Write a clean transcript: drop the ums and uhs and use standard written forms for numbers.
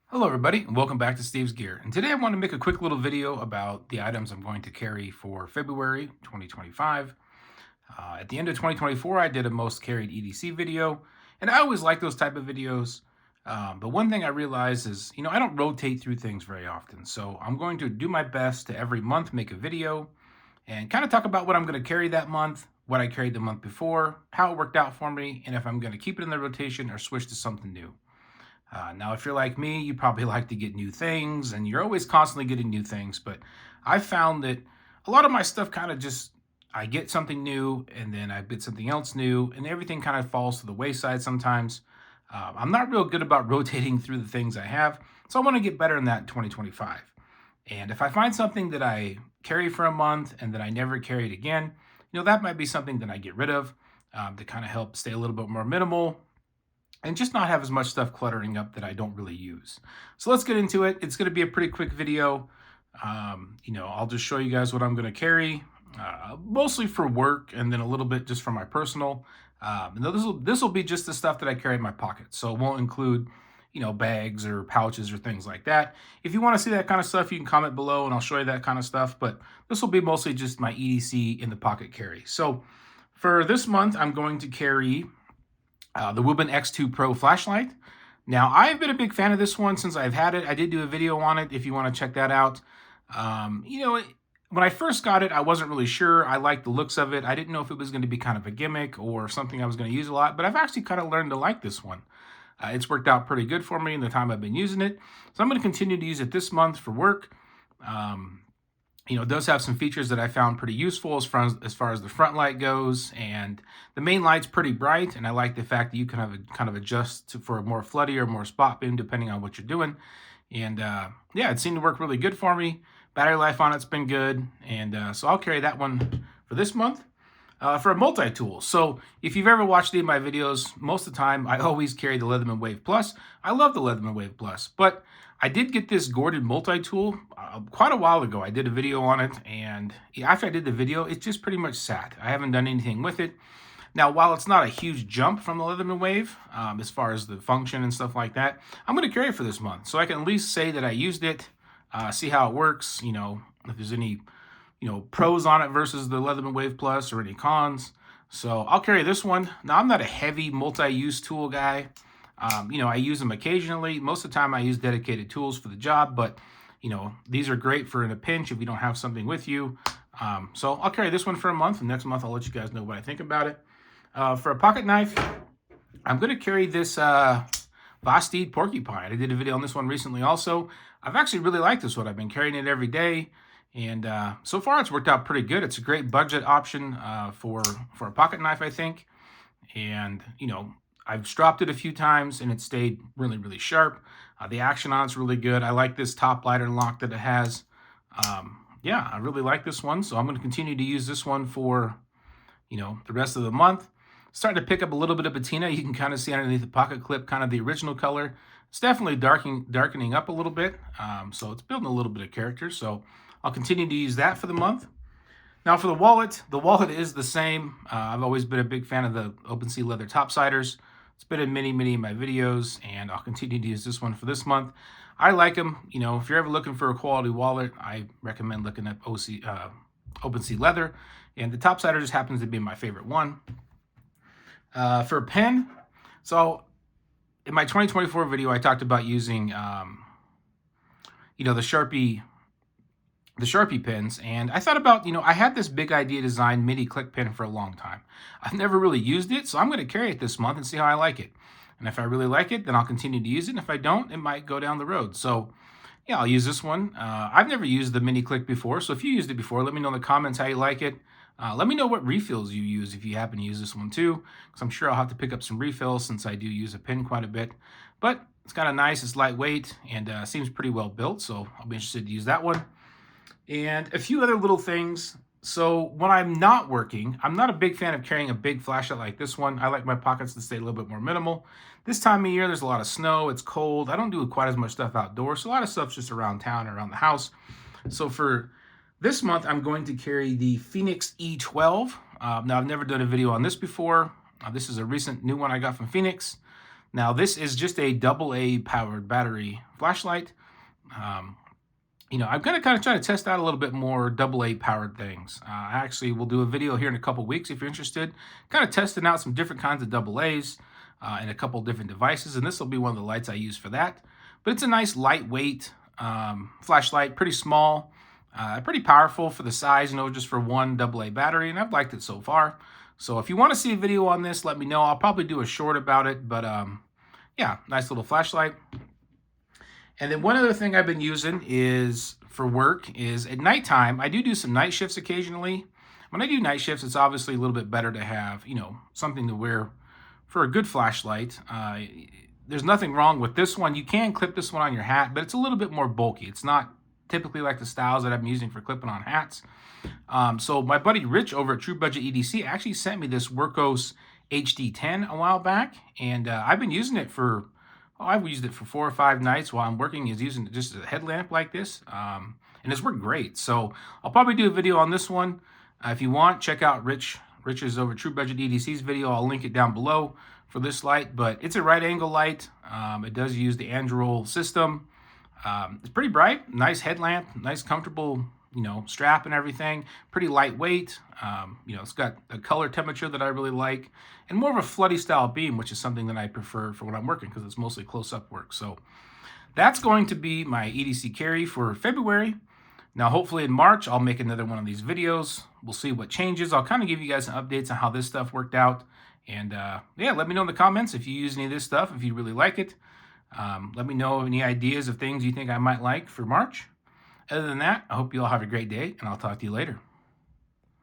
Hello everybody, and welcome back to Steve's Gear. And today I want to make a quick little video about the items I'm going to carry for February 2025. At the end of 2024, I did a most carried EDC video, and I always like those type of videos. But one thing I realized is, I don't rotate through things very often. So I'm going to do my best to every month make a video and kind of talk about what I'm going to carry that month, what I carried the month before, how it worked out for me, and if I'm going to keep it in the rotation or switch to something new. Now, if you're like me, you probably like to get new things and you're always constantly getting new things. But I found that a lot of my stuff kind of just, I get something new and then I get something else new and everything kind of falls to the wayside sometimes. I'm not real good about rotating through the things I have. So I want to get better in that in 2025. And if I find something that I carry for a month and that I never carried again, that might be something that I get rid of to kind of help stay a little bit more minimal and just not have as much stuff cluttering up that I don't really use. So let's get into it. It's going to be a pretty quick video. I'll just show you guys what I'm going to carry, mostly for work and then a little bit just for my personal. This will be just the stuff that I carry in my pocket. So it won't include, bags or pouches or things like that. If you want to see that kind of stuff, you can comment below and I'll show you that kind of stuff. But this will be mostly just my EDC in the pocket carry. So for this month, I'm going to carry the Wuben X2 Pro flashlight. Now, I've been a big fan of this one since I've had it. I did do a video on it if you want to check that out. When I first got it, I wasn't really sure. I liked the looks of it. I didn't know if it was going to be kind of a gimmick or something I was going to use a lot, but I've actually kind of learned to like this one. It's worked out pretty good for me in the time I've been using it. So I'm going to continue to use it this month for work. It does have some features that I found pretty useful as far as the front light goes, and the main light's pretty bright, and I like the fact that you can kind of adjust for a more floody or more spot beam depending on what you're doing. And yeah, it seemed to work really good for me. Battery life on it's been good, and so I'll carry that one for this month. For a multi-tool. So if you've ever watched any of my videos, most of the time I always carry the Leatherman Wave Plus. I love the Leatherman Wave Plus, but I did get this Gorden Multitool quite a while ago. I did a video on it, and after I did the video, it just pretty much sat. I haven't done anything with it. Now, while it's not a huge jump from the Leatherman Wave, as far as the function and stuff like that, I'm going to carry it for this month. So I can at least say that I used it, see how it works, if there's any pros on it versus the Leatherman Wave Plus or any cons. So I'll carry this one. Now, I'm not a heavy multi-use tool guy. I use them occasionally. Most of the time I use dedicated tools for the job, but these are great for in a pinch if you don't have something with you. So I'll carry this one for a month, and next month I'll let you guys know what I think about it. For a pocket knife, I'm going to carry this Vosteed Porcupine. I did a video on this one recently also. I've actually really liked this one. I've been carrying it every day. And so far, it's worked out pretty good. It's a great budget option for a pocket knife, I think. And, I've stropped it a few times, and it stayed really, really sharp. The action on it's really good. I like this top lighter lock that it has. Yeah, I really like this one. So I'm going to continue to use this one for, the rest of the month. Starting to pick up a little bit of patina. You can kind of see underneath the pocket clip kind of the original color. It's definitely darkening up a little bit. So it's building a little bit of character. So I'll continue to use that for the month. Now for the wallet is the same. I've always been a big fan of the OpenSea leather Topsiders. It's been in many of my videos, and I'll continue to use this one for this month. I like them. If you're ever looking for a quality wallet, I recommend looking at OpenSea leather, and the Topsider just happens to be my favorite one. For a pen, so in my 2024 video, I talked about using, the Sharpie pens, and I thought about, I had this big idea design mini click pen for a long time. I've never really used it, so I'm going to carry it this month and see how I like it. And if I really like it, then I'll continue to use it. And if I don't, it might go down the road. So yeah, I'll use this one. I've never used the mini click before, so if you used it before, let me know in the comments how you like it. Let me know what refills you use if you happen to use this one too, because I'm sure I'll have to pick up some refills since I do use a pen quite a bit. But it's kind of nice, it's lightweight, and seems pretty well built, so I'll be interested to use that one. And a few other little things. So when I'm not working, I'm not a big fan of carrying a big flashlight like this one. I like my pockets to stay a little bit more minimal. This time of year, there's a lot of snow, it's cold. I don't do quite as much stuff outdoors, so a lot of stuff's just around town or around the house. So for this month, I'm going to carry the Fenix E12. Now, I've never done a video on this before. This is a recent new one I got from Fenix. Now, this is just a AA powered battery flashlight. You know, I'm going to kind of try to test out a little bit more AA powered things. I actually will do a video here in a couple weeks if you're interested, kind of testing out some different kinds of AA's and a couple different devices. And this will be one of the lights I use for that. But it's a nice lightweight flashlight, pretty small, pretty powerful for the size, you know, just for one AA battery. And I've liked it so far. So if you want to see a video on this, let me know. I'll probably do a short about it. But yeah, nice little flashlight. And then one other thing I've been using is for work is at nighttime. I do some night shifts occasionally. When I do night shifts, it's obviously a little bit better to have, you know, something to wear for a good flashlight. There's nothing wrong with this one. You can clip this one on your hat, but it's a little bit more bulky. It's not typically like the styles that I'm using for clipping on hats. So my buddy Rich over at True Budget EDC actually sent me this Wukkos HD10 a while back, and I've been using it for I've used it for 4 or 5 nights while I'm working. Is using it just as a headlamp like this, and it's worked great. So I'll probably do a video on this one. If you want, check out Rich's over True Budget EDC's video. I'll link it down below for this light, but it's a right angle light. It does use the Android system. It's pretty bright, nice headlamp, nice comfortable, you know, strap and everything. Pretty lightweight. You know, it's got a color temperature that I really like, and more of a floody style beam, which is something that I prefer for when I'm working because it's mostly close-up work. So that's going to be my EDC carry for February. Now, hopefully in March, I'll make another one of these videos. We'll see what changes. I'll kind of give you guys some updates on how this stuff worked out. And yeah, let me know in the comments if you use any of this stuff, if you really like it. Let me know any ideas of things you think I might like for March. Other than that, I hope you all have a great day, and I'll talk to you later.